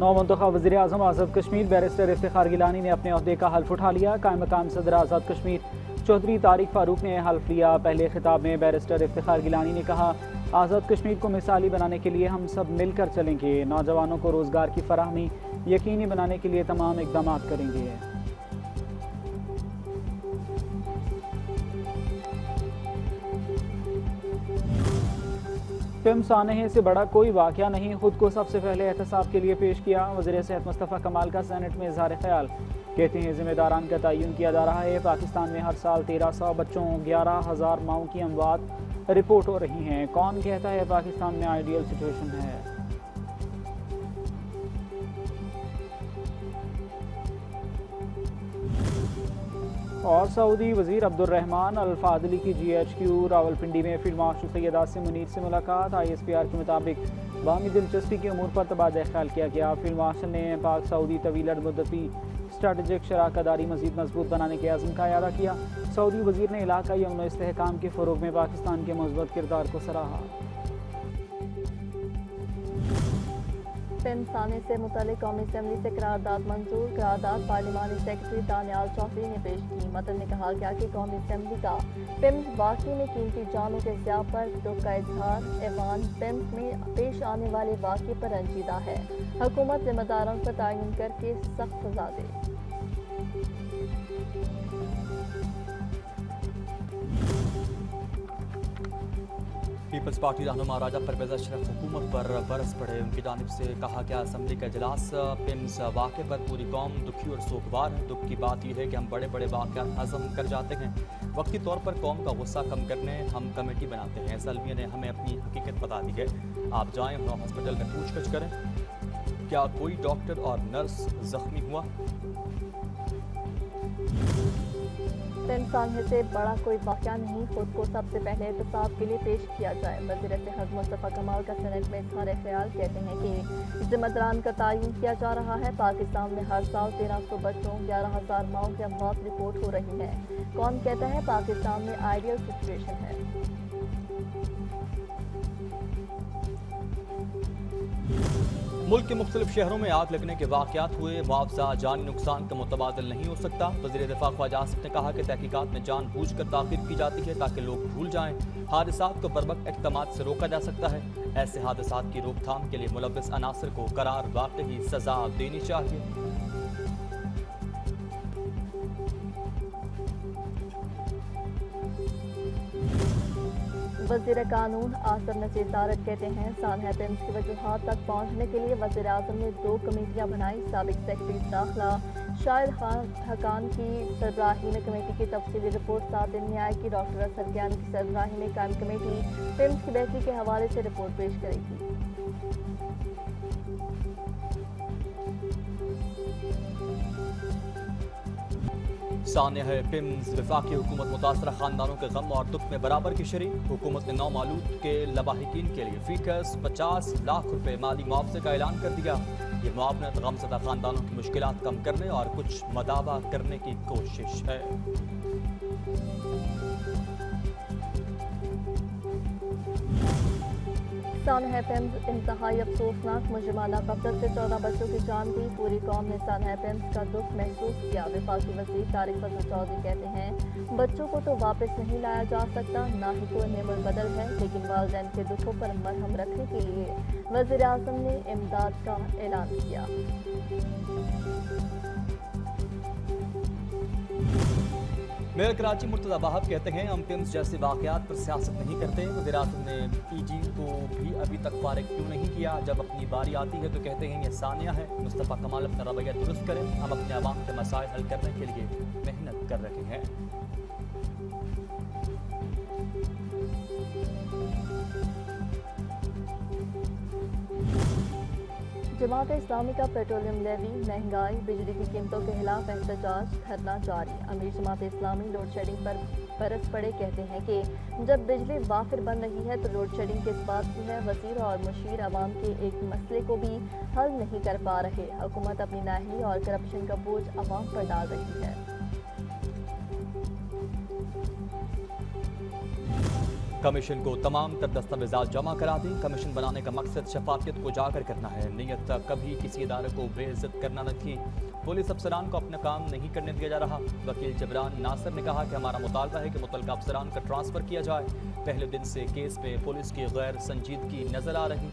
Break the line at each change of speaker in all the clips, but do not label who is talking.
नौमंतखब वज़ीर आज़म आज़ाद कश्मीर बैरिस्टर इफ्तिखार गिलानी ने अपने ओहदे का हल्फ उठा लिया। कायम मकाम सदर आज़ाद कश्मीर चौधरी तारिक फारूक ने हल्फ लिया। पहले खिताब में बैरिस्टर इफ्तिखार गिलानी ने कहा, आज़ाद कश्मीर को मिसाली बनाने के लिए हम सब मिलकर चलेंगे। नौजवानों को रोज़गार की फराहमी यकीनी बनाने के लिए तमाम इक़दाम करेंगे। फिल्म सानहे से बड़ा कोई वाक़या नहीं, खुद को सबसे पहले एहतसाब के लिए पेश किया। वज़ीर सेहत मुस्तफ़ा कमाल का सेनेट में इज़हार ख्याल। कहते हैं ज़िम्मेदारान का तयन किया जा रहा है। पाकिस्तान में हर साल 1300 बच्चों 11,000 माओं की अमवात रिपोर्ट हो रही हैं। कौन कहता है पाकिस्तान में आइडियल सिचुएशन है। और सऊदी वज़ीर अब्दुर्रहमान अल फादली की GHQ रावलपिंडी में फील्ड मार्शल सैयद आसिम मुनीर से मुलाकात। ISPR के मुताबिक बामी दिलचस्पी की उमूर पर तबादला ख्याल किया गया। फील्ड मार्शल ने पाक सऊदी तवील मुद्दती स्ट्रेटेजिक शराकतदारी मज़ीद मजबूत बनाने के अज़्म का इयादा किया। सऊदी वज़ीर ने इलाकाई अमन व इस्तेहकाम के फ़रोग़ में पाकिस्तान के मुस्बत किरदार को सराहा।
फिल्म साने से मुतल्लिक़ कौमी असम्बली से करारदाद मंजूर। करारदाद पार्लिमानी सेक्रेटरी दानियाल चौधरी ने पेश की। मतन में कहा गया कि कौमी असम्बली का फिल्म वाक़ई में कीमती जानों के ज़िया पर दुख का इजहार। ऐवान फिल्म में पेश आने वाले वाक़े पर रंजीदा है। हुकूमत ज़िम्मेदारों का तयन करके सख्त सज़ा दे।
पीपल्स पार्टी रहनुमा राजा परवेज़ अशरफ हुकूमत पर बरस पड़े। उनकी जानिब से कहा गया, असम्बली का इजलास पिम्स वाक़े पर पूरी कौम दुखी और सोगवार है। दुख की बात यह है कि हम बड़े बड़े वाक़यात हज़म कर जाते हैं। वक्ती तौर पर कौम का गुस्सा कम करने हम कमेटी बनाते हैं। ज़ल्मिया ने हमें अपनी हकीकत बता दी है। आप जाएँ और हॉस्पिटल में पूछताछ करें, क्या कोई डॉक्टर और नर्स ज़ख्मी हुआ।
फिल्म सानहे से बड़ा कोई वाक़या नहीं, खुद को सबसे पहले एहतसाब के लिए पेश किया जाए। वज़ीर सेहत मुस्तफ़ा कमाल का सेनेट में इज़हार ख्याल। कहते हैं कि ज़िम्मेदारान का तयन किया जा रहा है। पाकिस्तान में हर साल 1300 बच्चों 11,000 माओं की अमवात रिपोर्ट हो रही है। कौन कहता है पाकिस्तान में आइडियल सिचुएशन है।
मुल्क के मुख्तलिफ शहरों में आग लगने के वाक़यात हुए। मुआवजा जानी नुकसान का मुतबादल नहीं हो सकता। वज़ीर दिफा ख्वाजा आसिफ ने कहा कि तहकीकात में जानबूझकर ताख़ीर की जाती है ताकि लोग भूल जाएं। हादसात को बरवक्त इक़दामात से रोका जा सकता है। ऐसे हादसात की रोकथाम के लिए मुलव्विस अनासर को करार वाक़ई सज़ा देनी चाहिए।
वज़ीर कानून आसिम नज़ीर तारक कहते हैं, सानहा फिल्म की वजूहात तक पहुँचने के लिए वज़ीर आज़म ने 2 कमेटियाँ बनाई। साबिक़ सेक्रेटरी दाखिला शाहिद हकान की सरबराही में कमेटी की तफसीली रिपोर्ट 7 दिन में आएगी। डॉक्टर असर ज्ञानी की सरबराही में कायम कमेटी फिल्म की बेहतरी के हवाले से रिपोर्ट पेश करेगी।
सानहा फिल्म्स वफाकी हुकूमत मुतासरा खानदानों के गम और दुख में बराबर की शरीक। हुकूमत ने नौमालूद के लवाहिकीन के लिए फीकस 50 लाख रुपए माली मुआवजे का ऐलान कर दिया। ये मुआवनत गमज़दा खानदानों की मुश्किलात कम करने और कुछ मदावा करने की कोशिश है।
सानहा फिल्म इंतहाई अफसोसनाक मुजरिमाना कत्ल से 14 बच्चों की जान गई। पूरी कौम ने सानहा फिल्म का दुख महसूस किया। वफाकी वज़ीर तारिक फजल चौधरी कहते हैं, बच्चों को तो वापस नहीं लाया जा सकता, ना ही कोई नेमल बदल है, लेकिन वालिदैन के दुखों पर मरहम रखने के लिए वज़ीर आज़म ने इमदाद का ऐलान किया।
मेयर कराची मुर्तज़ा वाहब कहते हैं, हम फिल्म जैसे वाक़यात पर सियासत नहीं करते। वज़ीर आज़म ने PG को भी अभी तक फारिग क्यों नहीं किया। जब अपनी बारी आती है तो कहते हैं ये सानिया है। मुस्तफ़ा कमाल अपना रवैया दुरुस्त करें, हम अपने आवाम के मसाइल हल करने के लिए मेहनत कर रहे हैं।
जमात इस्लामी का पेट्रोलियम लेवी, महंगाई, बिजली की कीमतों के खिलाफ एहतजाज धरना जारी। अमीर जमात इस्लामी लोड शेडिंग पर बरस पड़े। कहते हैं कि जब बिजली वाफिर बन रही है तो लोड शेडिंग किस बात की है। वज़ीर और मुशीर आवाम के एक मसले को भी हल नहीं कर पा रहे। हुकूमत अपनी नाअहली और करप्शन का बोझ आवाम पर डाल रही है।
कमीशन को तमाम तर दस्तावेजात जमा करा दें। कमीशन बनाने का मकसद शफाफियत को उजागर करना है, नीयत कभी किसी इदारे को बेइज्जत करना न थी। पुलिस अफसरान को अपना काम नहीं करने दिया जा रहा। वकील जबरान नासिर ने कहा कि हमारा मुतालबा है कि मुतल्लिका अफसरान का ट्रांसफ़र किया जाए। पहले दिन से केस पे पुलिस की गैर संजीदगी नजर आ रही।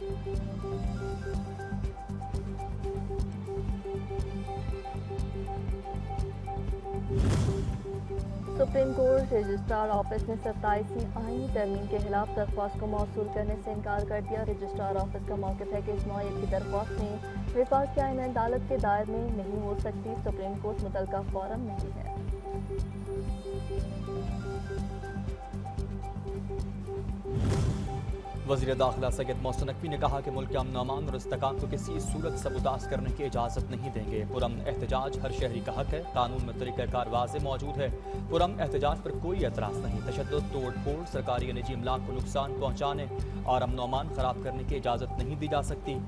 सुप्रीम कोर्ट रजिस्ट्रार ऑफिस ने 27वीं आईनी तरमीम के खिलाफ दरख्वास्त को मौसूल करने से इनकार कर दिया। रजिस्ट्रार ऑफिस का मौक़िफ़ है कि इस नौइयत की दरख्वास्त में विफाक की आईन अदालत के दायर में नहीं हो सकती। सुप्रीम कोर्ट मुतल्लिका फोरम नहीं है।
वज़ीर दाखिला सैयद मोहसिन नकवी ने कहा कि मुल्क के अमन अमान और इस्तेकाम को किसी सूरत सबुताज करने की इजाज़त नहीं देंगे। पुरअमन एहतजाज हर शहरी का हक है। कानून में तरीक़ाकार वाज़ेह मौजूद है। पुरअमन एहतजाज पर कोई एतराज़ नहीं। तशद्दुद, तोड़ फोड़, सरकारी निजी इमलाक को नुकसान पहुँचाने और अमन अमान ख़राब करने की इजाज़त नहीं दी जा सकती।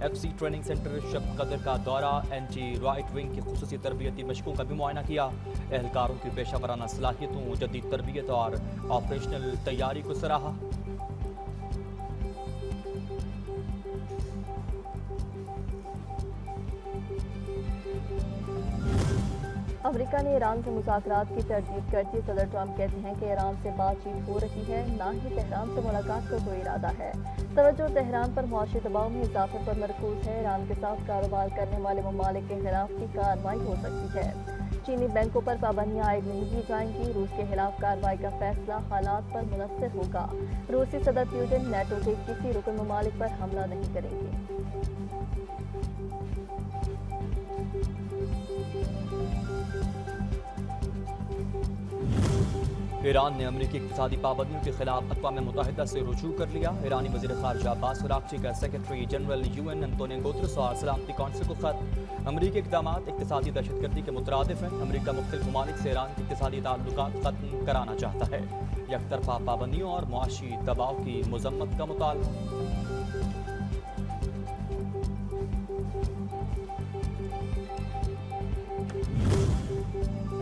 FC ट्रेनिंग सेंटर शब कदर का दौरा, एंटी राइट विंग की खुसूसी तरबियती मशकों का भी मुआयना किया। एहलकारों की पेशावराना सलाहियतों, जदीद तरबियत और ऑपरेशनल तैयारी को सराहा।
अमेरिका ने ईरान से मुज़ाकरात की तरदीद कर दी। सदर ट्रंप कहते हैं कि ईरान से बातचीत हो रही है, ना ही तेहरान से मुलाकात का कोई इरादा है। तवज्जो तेहरान पर मुआशी दबाव में इजाफे पर मरकूज है। ईरान के साथ कारोबार करने वाले ममालिक के खिलाफ भी कार्रवाई हो सकती है। चीनी बैंकों पर पाबंदियां आयद नहीं की जाएंगी। रूस के खिलाफ कार्रवाई का फैसला हालात पर मुनहसर होगा। रूसी सदर पुतिन नेटो के किसी रुकन ममालिक पर हमला नहीं करेंगे।
ईरान ने अमरीकी इक़्तिसादी पाबंदियों के खिलाफ अक़वाम मुत्तहिदा से रुजू कर लिया। ईरानी वज़ीर ख़ारिजा अब्बास अराग़ची का secretary general UN Antonio Guterres और सलामती कौंसिल को खत। अमरीकी इक़दाम इक़्तिसादी दहशतगर्दी के मुतरादिफ हैं। अमरीका मुख्तलिफ़ ममालिक से ईरान के इक़्तिसादी ताल्लुकात ख़त्म कराना चाहता है। यकतरफ़ा पाबंदियों और मुआशी दबाव की मज़म्मत का मुतालबा।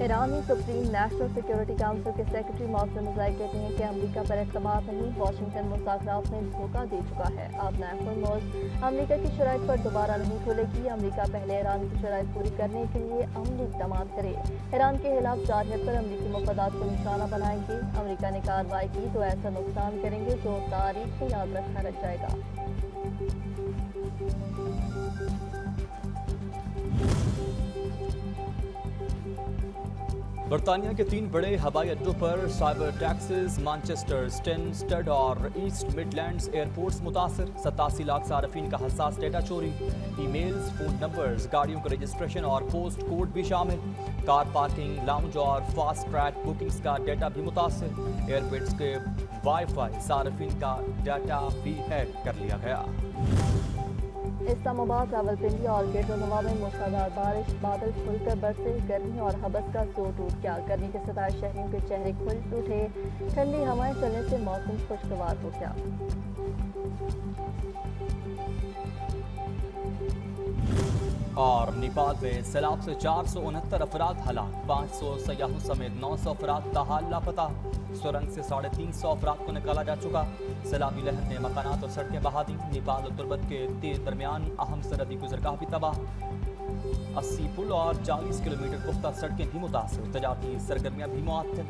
ईरानी सुप्रीम नेशनल सिक्योरिटी काउंसिल के सेक्रेटरी मोहसिन नज़ाई कहते हैं कि अमेरिका पर एतमाद नहीं, वाशिंगटन मुज़ाकरात में धोखा दे चुका है। अब नया होर्मुज़ अमेरिका की शराइत पर दोबारा नहीं खुलेगी। अमेरिका पहले ईरान की शराइत पूरी करने के लिए अमली इक़दाम करे। ईरान के खिलाफ जारहियत पर अमेरिकी मफादात को निशाना बनाएंगे। अमेरिका ने कार्रवाई की तो ऐसा नुकसान करेंगे जो तारीख में याद रखा रह जाएगा।
बरतानिया के 3 बड़े हवाई अड्डों पर साइबर टैक्सेस, मैनचेस्टर, स्टेड और ईस्ट मिडलैंड्स एयरपोर्ट्स मुतासर। 87 लाख सार्फिन का हसास डेटा चोरी। ईमेल्स, फ़ोन नंबर्स, गाड़ियों का रजिस्ट्रेशन और पोस्ट कोड भी शामिल। कार पार्किंग, लाउंज और फास्ट ट्रैक बुकिंग्स का डेटा भी मुतासर। एयरपेट्स के वाईफाई सार्फिन का डाटा भी हैक कर लिया गया।
इस्लामाबाद, रावलपिंडी और गेटोनवा में मूसलाधार बारिश, बादल खुलकर बरसे। गर्मी और हबस का जोर टूट गया। गर्मी के सताए शहरियों के चेहरे खुल उठे। ठंडी हवाएं चलने से मौसम खुशगवार हो गया।
और नेपाल में सैलाब से 469 अफराद हलाक। 500 सयाहों समेत 900 अफराद ताहाल लापता। सुरंग से 350 अफराद को निकाला जा चुका। सैलाबी लहर ने मकानात और सड़कें बहा दी। नेपाल और तुर्बत के दरमियान अहम सरहदी गुजरगाह भी तबाह। 80 पुल और 40 किलोमीटर पुख्ता सड़कें भी मुतासर। तजारती सरगर्मियां भी मुअत्तल।